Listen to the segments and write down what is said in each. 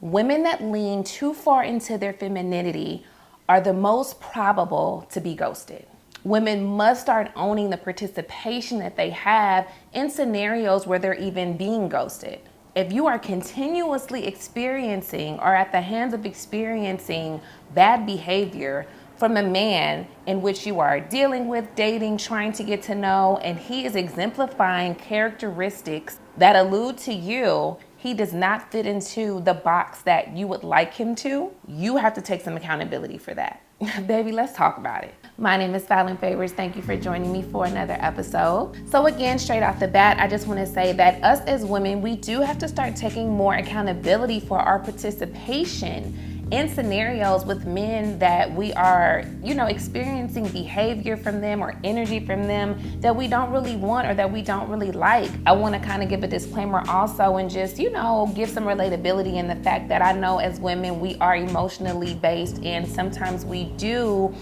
Women that lean too far into their femininity are the most probable to be ghosted. Women must start owning the participation that they have in scenarios where they're even being ghosted. If you are continuously experiencing or at the hands of experiencing bad behavior from a man in which you are dealing with, dating, trying to get to know, and he is exemplifying characteristics that allude to you, he does not fit into the box that you would like him to, you have to take some accountability for that. Baby, let's talk about it. My name is FallonFavors. Thank you for joining me for another episode. So again, straight off the bat, I just want to say that us as women, we do have to start taking more accountability for our participation in scenarios with men that we are, experiencing behavior from them or energy from them that we don't really want or that we don't really like. I want to kind of give a disclaimer also and just, give some relatability in the fact that I know as women, we are emotionally based and sometimes we do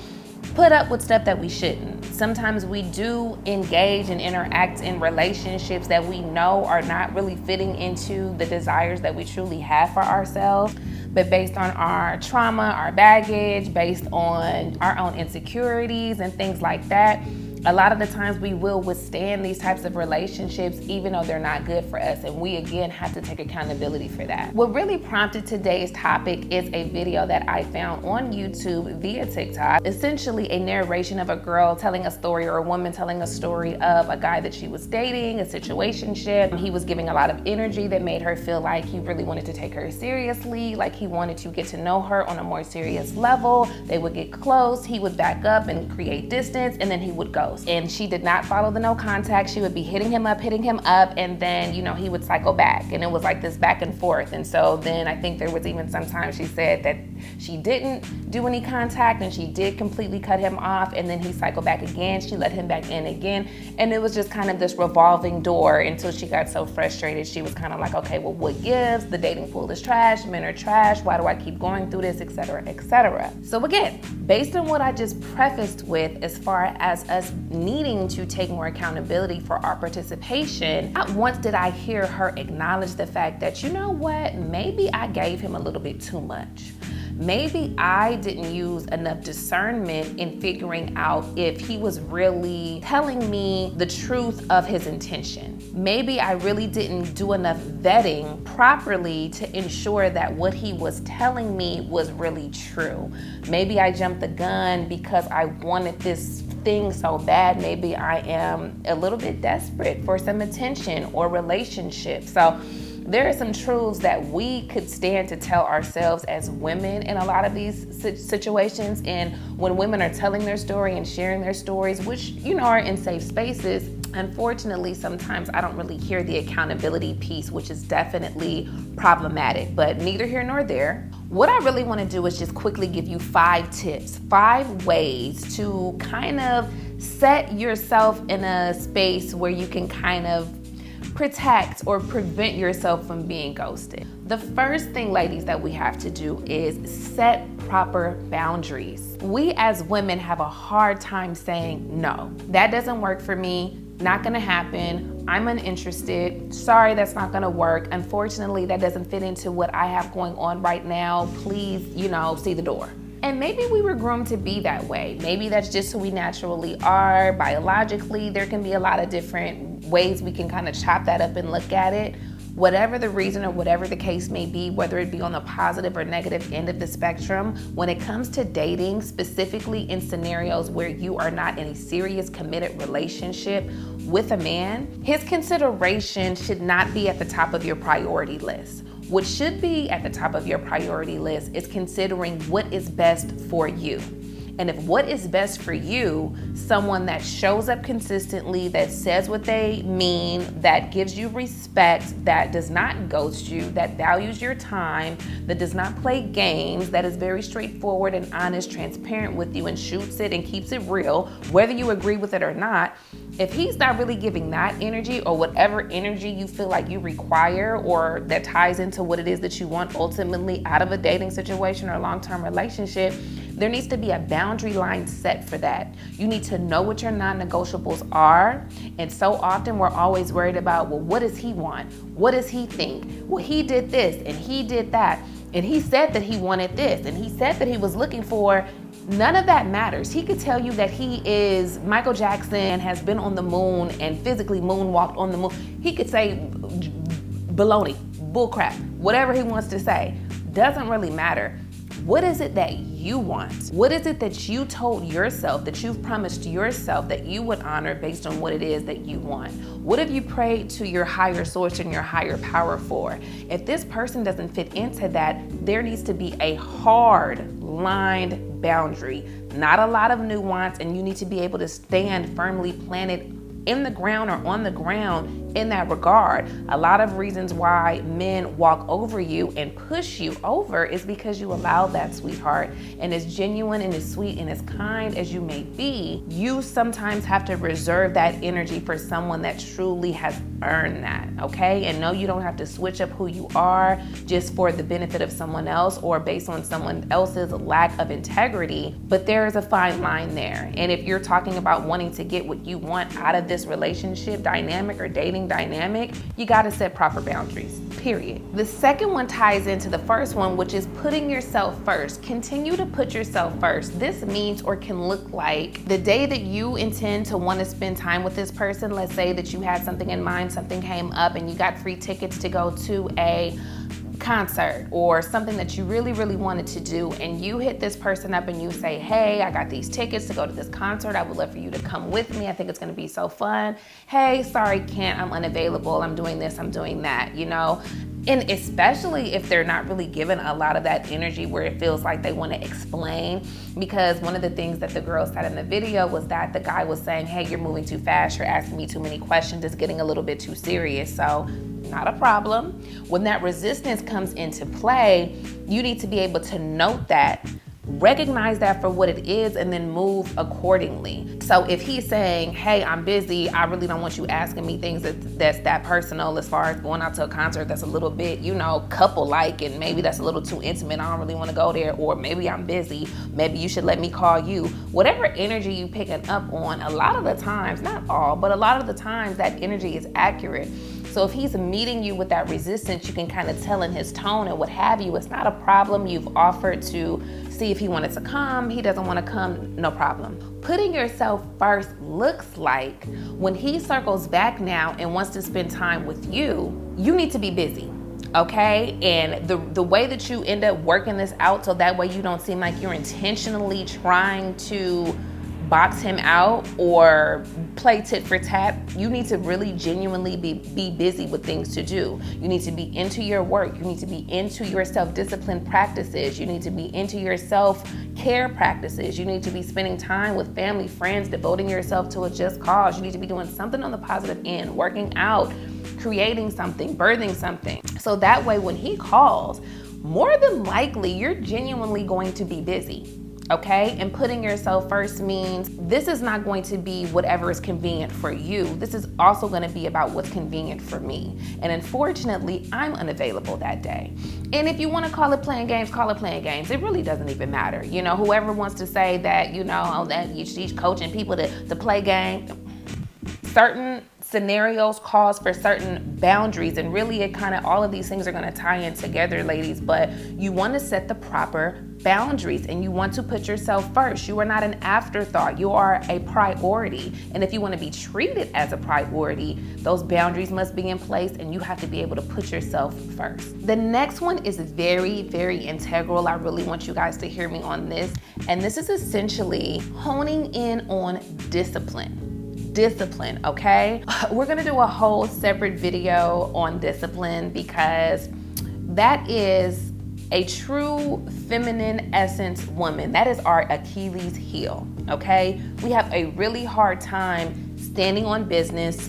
put up with stuff that we shouldn't. Sometimes we do engage and interact in relationships that we know are not really fitting into the desires that we truly have for ourselves. But based on our trauma, our baggage, based on our own insecurities and things like that, a lot of the times we will withstand these types of relationships even though they're not good for us, and we again have to take accountability for that. What really prompted today's topic is a video that I found on YouTube via TikTok, essentially a narration of a girl telling a story or a woman telling a story of a guy that she was dating, a situationship. He was giving a lot of energy that made her feel like he really wanted to take her seriously, like he wanted to get to know her on a more serious level. They would get close, he would back up and create distance, and then he would go. And she did not follow the no contact. She would be hitting him up, and then, he would cycle back. And it was like this back and forth. And so then I think there was even sometimes she said that she didn't do any contact and she did completely cut him off. And then he cycled back again. She let him back in again. And it was just kind of this revolving door until she got so frustrated. She was kind of like, okay, well, what gives? The dating pool is trash. Men are trash. Why do I keep going through this, et cetera, et cetera. So again, based on what I just prefaced with as far as us needing to take more accountability for our participation, not once did I hear her acknowledge the fact that, maybe I gave him a little bit too much. Maybe I didn't use enough discernment in figuring out if he was really telling me the truth of his intention. Maybe I really didn't do enough vetting properly to ensure that what he was telling me was really true. Maybe I jumped the gun because I wanted this thing so bad. Maybe I am a little bit desperate for some attention or relationship. So there are some truths that we could stand to tell ourselves as women in a lot of these situations. And when women are telling their story and sharing their stories, which, are in safe spaces, unfortunately, sometimes I don't really hear the accountability piece, which is definitely problematic, but neither here nor there. What I really want to do is just quickly give you 5 tips, 5 ways to kind of set yourself in a space where you can kind of protect or prevent yourself from being ghosted. The first thing, ladies, that we have to do is set proper boundaries. We as women have a hard time saying, no, that doesn't work for me, not gonna happen, I'm uninterested, sorry, that's not gonna work, unfortunately, that doesn't fit into what I have going on right now, please, see the door. And maybe we were groomed to be that way. Maybe that's just who we naturally are. Biologically, there can be a lot of different ways we can kind of chop that up and look at it. Whatever the reason or whatever the case may be, whether it be on the positive or negative end of the spectrum, when it comes to dating, specifically in scenarios where you are not in a serious committed relationship with a man, his consideration should not be at the top of your priority list. What should be at the top of your priority list is considering what is best for you. And if what is best for you, someone that shows up consistently, that says what they mean, that gives you respect, that does not ghost you, that values your time, that does not play games, that is very straightforward and honest, transparent with you and shoots it and keeps it real, whether you agree with it or not, if he's not really giving that energy or whatever energy you feel like you require or that ties into what it is that you want ultimately out of a dating situation or a long-term relationship, there needs to be a boundary line set for that. You need to know what your non-negotiables are. And so often we're always worried about, well, what does he want? What does he think? Well, he did this and he did that. And he said that he wanted this, and he said that he was looking for. None of that matters. He could tell you that he is Michael Jackson and has been on the moon and physically moonwalked on the moon. He could say baloney, bullcrap, whatever he wants to say. Doesn't really matter. What is it that you want? What is it that you told yourself, that you've promised yourself that you would honor based on what it is that you want? What have you prayed to your higher source and your higher power for? If this person doesn't fit into that, there needs to be a hard lined boundary, not a lot of nuance, and you need to be able to stand firmly planted in the ground or on the ground in that regard. A lot of reasons why men walk over you and push you over is because you allow that, sweetheart. And as genuine and as sweet and as kind as you may be, you sometimes have to reserve that energy for someone that truly has earned that, okay? And no, you don't have to switch up who you are just for the benefit of someone else or based on someone else's lack of integrity, but there is a fine line there. And if you're talking about wanting to get what you want out of this relationship dynamic or dating dynamic, you got to set proper boundaries, period. The second one ties into the first one, which is putting yourself first. Continue to put yourself first. This means or can look like the day that you intend to want to spend time with this person. Let's say that you had something in mind, something came up and you got free tickets to go to a concert or something that you really, really wanted to do, and you hit this person up and you say, hey, I got these tickets to go to this concert. I would love for you to come with me. I think it's going to be so fun. Hey, sorry, can't. I'm unavailable. I'm doing this. I'm doing that, you know? And especially if they're not really given a lot of that energy where it feels like they want to explain, because one of the things that the girl said in the video was that the guy was saying, hey, you're moving too fast. You're asking me too many questions. It's getting a little bit too serious. So not a problem. When that resistance comes into play, you need to be able to note that, recognize that for what it is, and then move accordingly. So if he's saying, hey, I'm busy, I really don't want you asking me things that's that personal, as far as going out to a concert that's a little bit, you know, couple-like, and maybe that's a little too intimate, I don't really want to go there, or maybe I'm busy, maybe you should let me call you. Whatever energy you picking up on, a lot of the times, not all, but a lot of the times that energy is accurate. So if he's meeting you with that resistance, you can kind of tell in his tone and what have you. It's not a problem. You've offered to see if he wanted to come. He doesn't want to come, no problem. Putting yourself first looks like when he circles back now and wants to spend time with you, you need to be busy. Okay, and the way that you end up working this out, so that way you don't seem like you're intentionally trying to box him out or play tit for tat, you need to really genuinely be busy with things to do. You need to be into your work. You need to be into your self-discipline practices. You need to be into your self-care practices. You need to be spending time with family, friends, devoting yourself to a just cause. You need to be doing something on the positive end, working out, creating something, birthing something. So that way when he calls, more than likely you're genuinely going to be busy. Okay, and putting yourself first means this is not going to be whatever is convenient for you. This is also going to be about what's convenient for me. And unfortunately, I'm unavailable that day. And if you want to call it playing games, call it playing games. It really doesn't even matter. You know, whoever wants to say that, you know, that she's coaching people to play games, certain scenarios calls for certain boundaries, and really it kind of, all of these things are going to tie in together, ladies, but you want to set the proper boundaries and you want to put yourself first. You are not an afterthought. You are a priority. And if you want to be treated as a priority, those boundaries must be in place and you have to be able to put yourself first. The next one is very, very integral. I really want you guys to hear me on this. And this is essentially honing in on discipline. Discipline, okay? We're gonna do a whole separate video on discipline because that is a true feminine essence woman. That is our Achilles heel, okay? We have a really hard time standing on business,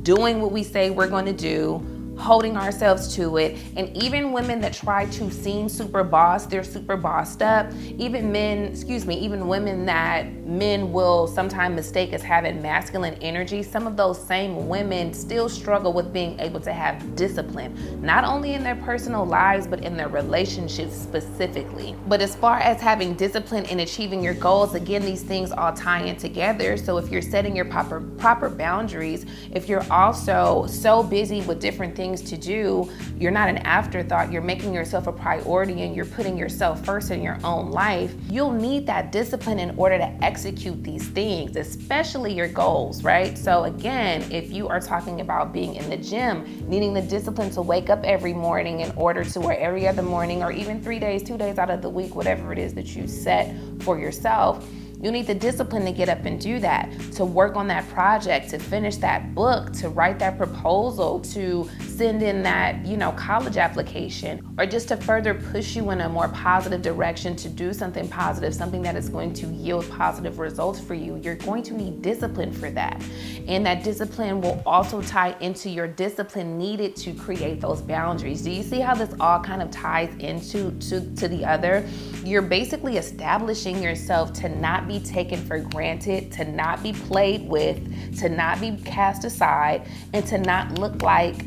doing what we say we're gonna do, holding ourselves to it. And even women that try to seem super boss, they're super bossed up. Even women that men will sometimes mistake as having masculine energy. Some of those same women still struggle with being able to have discipline, not only in their personal lives, but in their relationships specifically. But as far as having discipline in achieving your goals, again, these things all tie in together. So if you're setting your proper boundaries, if you're also so busy with different things things to do, you're not an afterthought, you're making yourself a priority and you're putting yourself first in your own life, you'll need that discipline in order to execute these things, especially your goals, right? So again, if you are talking about being in the gym, needing the discipline to wake up every morning in order to, or every other morning, or even 3 days, 2 days out of the week, whatever it is that you set for yourself, you need the discipline to get up and do that, to work on that project, to finish that book, to write that proposal, to send in that, college application, or just to further push you in a more positive direction to do something positive, something that is going to yield positive results for you. You're going to need discipline for that. And that discipline will also tie into your discipline needed to create those boundaries. Do you see how this all kind of ties into the other? You're basically establishing yourself to not be taken for granted, to not be played with, to not be cast aside, and to not look like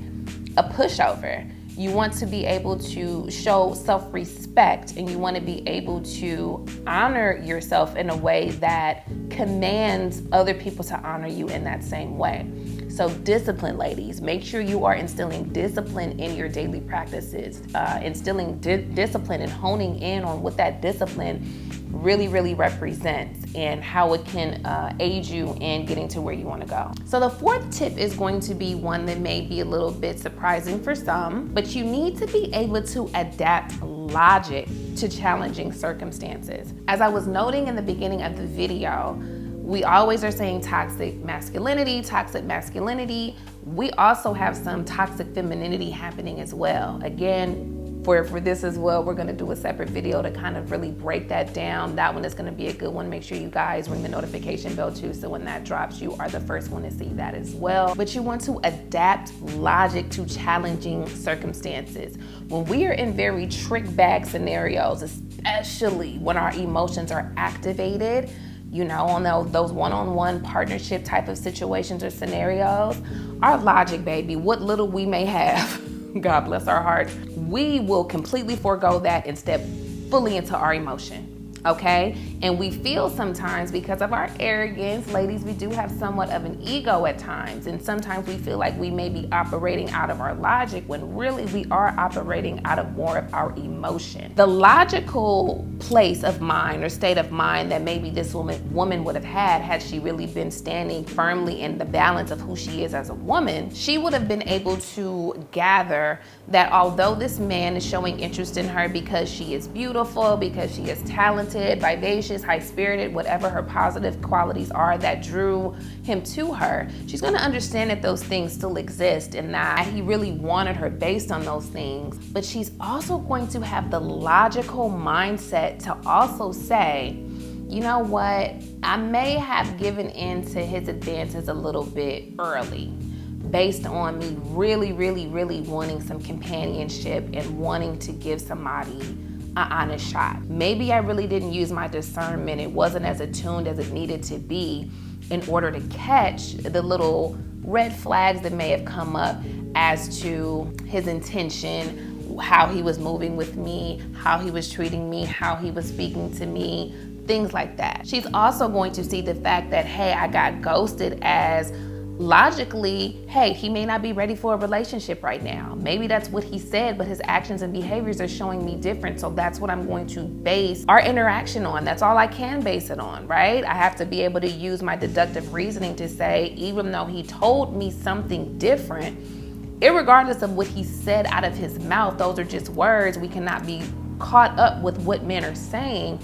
a pushover. You want to be able to show self-respect, and you want to be able to honor yourself in a way that commands other people to honor you in that same way. So discipline, ladies, make sure you are instilling discipline in your daily practices, instilling discipline and honing in on what that discipline really, really represents and how it can aid you in getting to where you want to go. So the fourth tip is going to be one that may be a little bit surprising for some, but you need to be able to adapt logic to challenging circumstances. As I was noting in the beginning of the video, we always are saying toxic masculinity. We also have some toxic femininity happening as well. Again, for this as well, we're gonna do a separate video to kind of really break that down. That one is gonna be a good one. Make sure you guys ring the notification bell too, so when that drops, you are the first one to see that as well. But you want to adapt logic to challenging circumstances. When we are in very trick bag scenarios, especially when our emotions are activated, on those one-on-one partnership type of situations or scenarios, our logic, baby, what little we may have, God bless our hearts, we will completely forego that and step fully into our emotion. Okay? And we feel sometimes, because of our arrogance, ladies, we do have somewhat of an ego at times. And sometimes we feel like we may be operating out of our logic when really we are operating out of more of our emotion. The logical place of mind or state of mind that maybe this woman would have had she really been standing firmly in the balance of who she is as a woman, she would have been able to gather that although this man is showing interest in her because she is beautiful, because she is talented, vivacious, high-spirited, whatever her positive qualities are that drew him to her, she's going to understand that those things still exist and that he really wanted her based on those things. But she's also going to have the logical mindset to also say, you know what, I may have given in to his advances a little bit early, based on me really, really, really wanting some companionship and wanting to give somebody an honest shot. Maybe I really didn't use my discernment. It wasn't as attuned as it needed to be in order to catch the little red flags that may have come up as to his intention, how he was moving with me, how he was treating me, how he was speaking to me, things like that. She's also going to see the fact that, hey, I got ghosted as logically, hey, he may not be ready for a relationship right now. Maybe that's what he said, but his actions and behaviors are showing me different. So that's what I'm going to base our interaction on. That's all I can base it on, right? I have to be able to use my deductive reasoning to say, even though he told me something different, irregardless of what he said out of his mouth, those are just words. We cannot be caught up with what men are saying.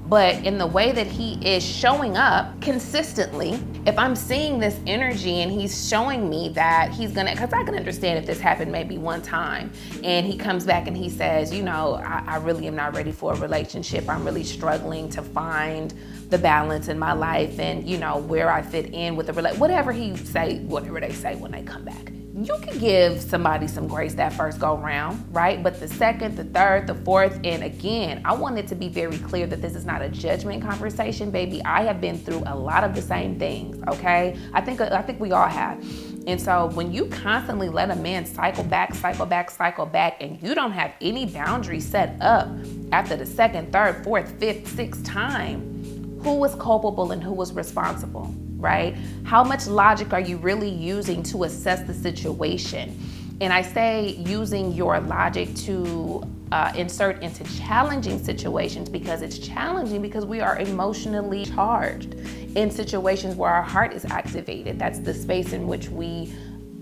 But in the way that he is showing up consistently, if I'm seeing this energy and he's showing me that he's gonna, because I can understand if this happened maybe one time and he comes back and he says, I really am not ready for a relationship. I'm really struggling to find the balance in my life and, where I fit in with the relationship, whatever they say when they come back. You can give somebody some grace that first go round, right? But the second, the third, the fourth, and again, I want it to be very clear that this is not a judgment conversation, baby. I have been through a lot of the same things, okay? I think we all have. And so when you constantly let a man cycle back, and you don't have any boundaries set up after the second, third, fourth, fifth, sixth time, who was culpable and who was responsible? Right? How much logic are you really using to assess the situation? And I say using your logic to insert into challenging situations, because it's challenging because we are emotionally charged in situations where our heart is activated. That's the space in which we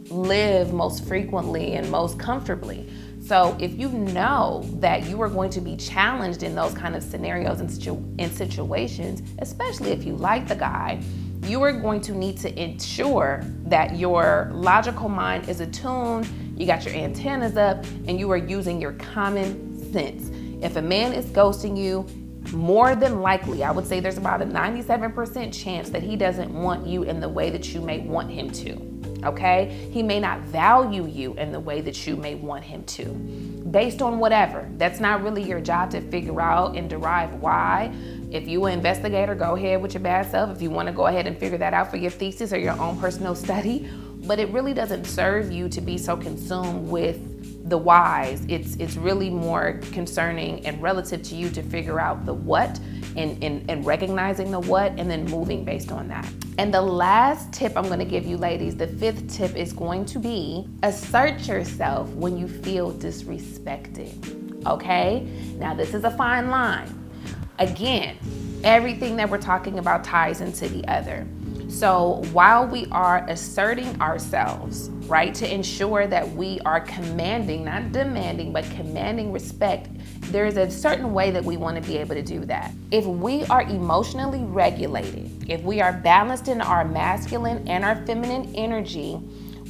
live most frequently and most comfortably. So if you know that you are going to be challenged in those kind of scenarios and situations, especially if you like the guy, you are going to need to ensure that your logical mind is attuned, you got your antennas up, and you are using your common sense. If a man is ghosting you, more than likely, I would say there's about a 97% chance that he doesn't want you in the way that you may want him to. Okay? He may not value you in the way that you may want him to, based on whatever. That's not really your job to figure out and derive why. If you're an investigator, go ahead with your bad self. If you want to go ahead and figure that out for your thesis or your own personal study, but it really doesn't serve you to be so consumed with the whys. It's really more concerning and relative to you to figure out the what and recognizing the what and then moving based on that. And the last tip I'm going to give you, ladies, the fifth tip is going to be assert yourself when you feel disrespected. Okay? Now this is a fine line. Again, everything that we're talking about ties into the other. So while we are asserting ourselves, right, to ensure that we are commanding, not demanding, but commanding respect, there is a certain way that we want to be able to do that. If we are emotionally regulated, if we are balanced in our masculine and our feminine energy,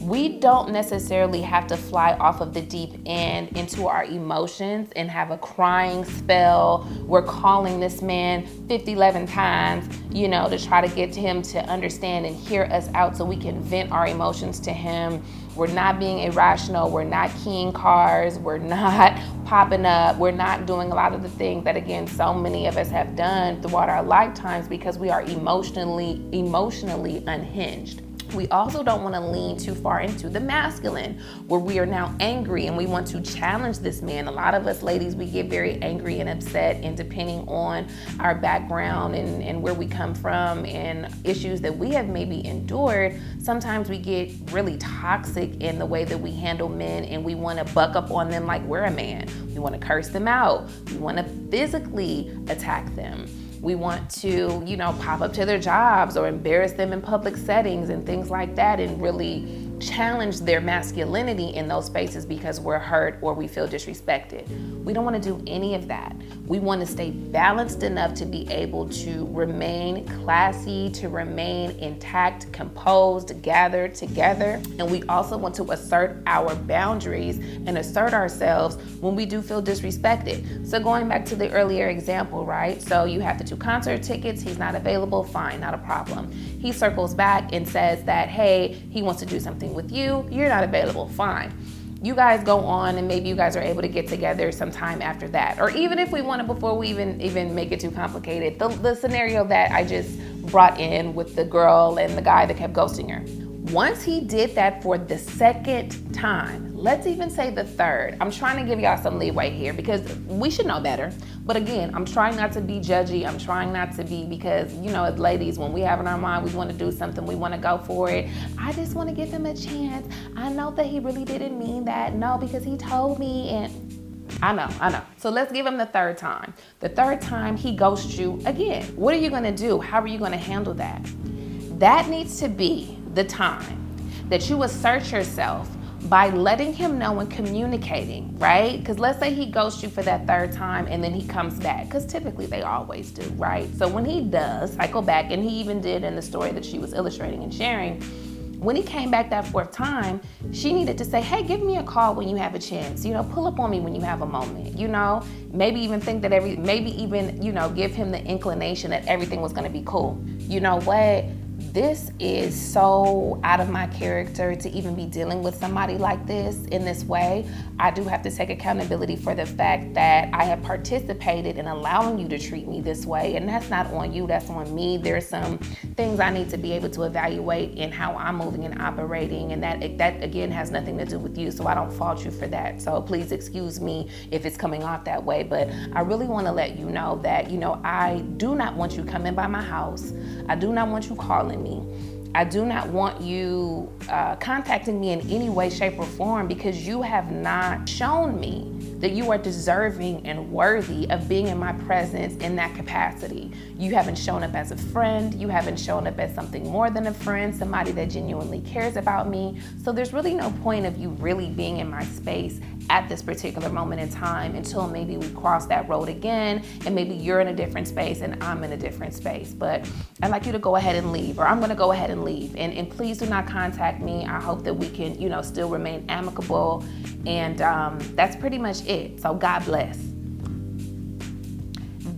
we don't necessarily have to fly off of the deep end into our emotions and have a crying spell. We're calling this man 11 times, to try to get him to understand and hear us out so we can vent our emotions to him. We're not being irrational. We're not keying cars. We're not popping up. We're not doing a lot of the things that, again, so many of us have done throughout our lifetimes because we are emotionally unhinged. We also don't want to lean too far into the masculine, where we are now angry and we want to challenge this man. A lot of us ladies, we get very angry and upset, and depending on our background and where we come from and issues that we have maybe endured, sometimes we get really toxic in the way that we handle men, and we want to buck up on them like we're a man. We want to curse them out. We want to physically attack them. We want to, pop up to their jobs or embarrass them in public settings and things like that, and really challenge their masculinity in those spaces because we're hurt or we feel disrespected. We don't want to do any of that. We want to stay balanced enough to be able to remain classy, to remain intact, composed, gathered together. And we also want to assert our boundaries and assert ourselves when we do feel disrespected. So going back to the earlier example, right? So you have the 2 concert tickets, he's not available, fine, not a problem. He circles back and says that, hey, he wants to do something with you, you're not available, fine. You guys go on and maybe you guys are able to get together sometime after that. Or even if we want to, before we even make it too complicated, the scenario that I just brought in with the girl and the guy that kept ghosting her. Once he did that for the second time, let's even say the third, I'm trying to give y'all some leeway here because we should know better. But again, I'm trying not to be judgy. I'm trying not to be, because, as ladies, when we have in our mind, we want to do something, we want to go for it. I just want to give him a chance. I know that he really didn't mean that. No, because he told me, and I know. So let's give him the third time. The third time he ghosts you again. What are you going to do? How are you going to handle that? That needs to be the time that you assert yourself by letting him know and communicating, right? Because let's say he ghosts you for that third time and then he comes back, because typically they always do, right? So when he does cycle back, and he even did in the story that she was illustrating and sharing, when he came back that fourth time, she needed to say, hey, give me a call when you have a chance. Pull up on me when you have a moment. Maybe even think that give him the inclination that everything was going to be cool. You know what? This is so out of my character to even be dealing with somebody like this in this way. I do have to take accountability for the fact that I have participated in allowing you to treat me this way. And that's not on you, that's on me. There's some things I need to be able to evaluate in how I'm moving and operating. And that again has nothing to do with you. So I don't fault you for that. So please excuse me if it's coming off that way. But I really want to let you know that, I do not want you coming by my house. I do not want you calling me. I do not want you contacting me in any way, shape, or form because you have not shown me that you are deserving and worthy of being in my presence in that capacity. You haven't shown up as a friend. You haven't shown up as something more than a friend, somebody that genuinely cares about me. So there's really no point of you really being in my space at this particular moment in time until maybe we cross that road again and maybe you're in a different space and I'm in a different space. But I'd like you to go ahead and leave, or I'm gonna go ahead and leave. And please do not contact me. I hope that we can, still remain amicable. And that's pretty much it. So God bless.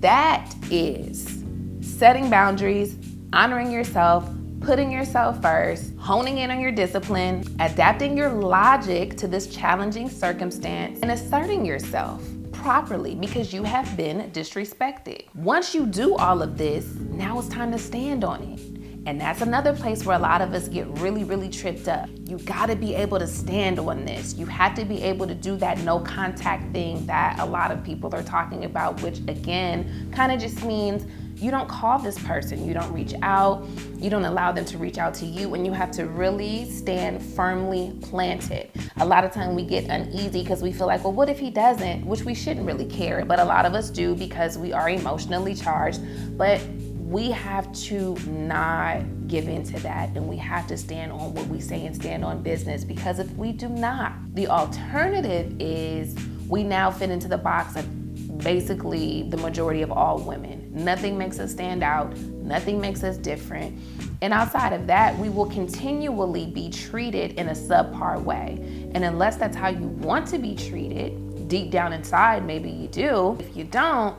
That is setting boundaries, honoring yourself, putting yourself first, honing in on your discipline, adapting your logic to this challenging circumstance, and asserting yourself properly because you have been disrespected. Once you do all of this, now it's time to stand on it. And that's another place where a lot of us get really, really tripped up. You gotta be able to stand on this. You have to be able to do that no contact thing that a lot of people are talking about, which again, kind of just means you don't call this person, you don't reach out, you don't allow them to reach out to you, and you have to really stand firmly planted. A lot of time we get uneasy because we feel like, well, what if he doesn't? Which we shouldn't really care, but a lot of us do because we are emotionally charged. But we have to not give into that, and we have to stand on what we say and stand on business, because if we do not, the alternative is we now fit into the box of basically the majority of all women. Nothing makes us stand out, nothing makes us different. And outside of that, we will continually be treated in a subpar way. And unless that's how you want to be treated, deep down inside, maybe you do. If you don't,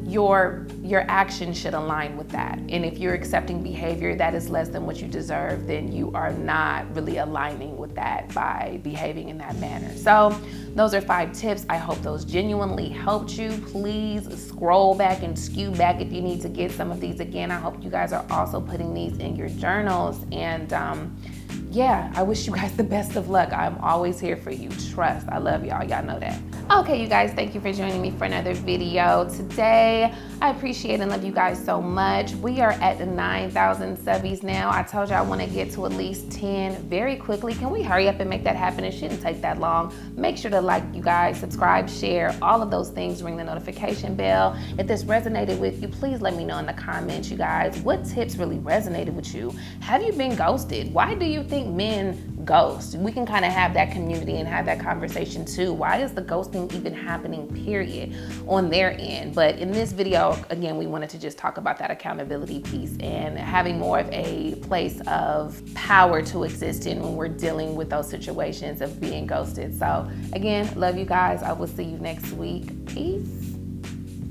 your action should align with that. And if you're accepting behavior that is less than what you deserve, then you are not really aligning with that by behaving in that manner. So those are 5 tips. I hope those genuinely helped you. Please scroll back and skew back if you need to get some of these again. I hope you guys are also putting these in your journals. And yeah, I wish you guys the best of luck. I'm always here for you. Trust. I love y'all. Y'all know that. Okay, you guys, thank you for joining me for another video today. I appreciate and love you guys so much. We are at the 9,000 subbies now. I told you I want to get to at least 10 very quickly. Can we hurry up and make that happen? It shouldn't take that long. Make sure to like, you guys, subscribe, share, all of those things. Ring the notification bell. If this resonated with you, please let me know in the comments, you guys. What tips really resonated with you? Have you been ghosted? Why do you think men ghost? We can kind of have that community and have that conversation too. Why is the ghosting even happening, period, on their end? But in this video, again, we wanted to just talk about that accountability piece and having more of a place of power to exist in when we're dealing with those situations of being ghosted. So again, love you guys. I will see you next week. Peace.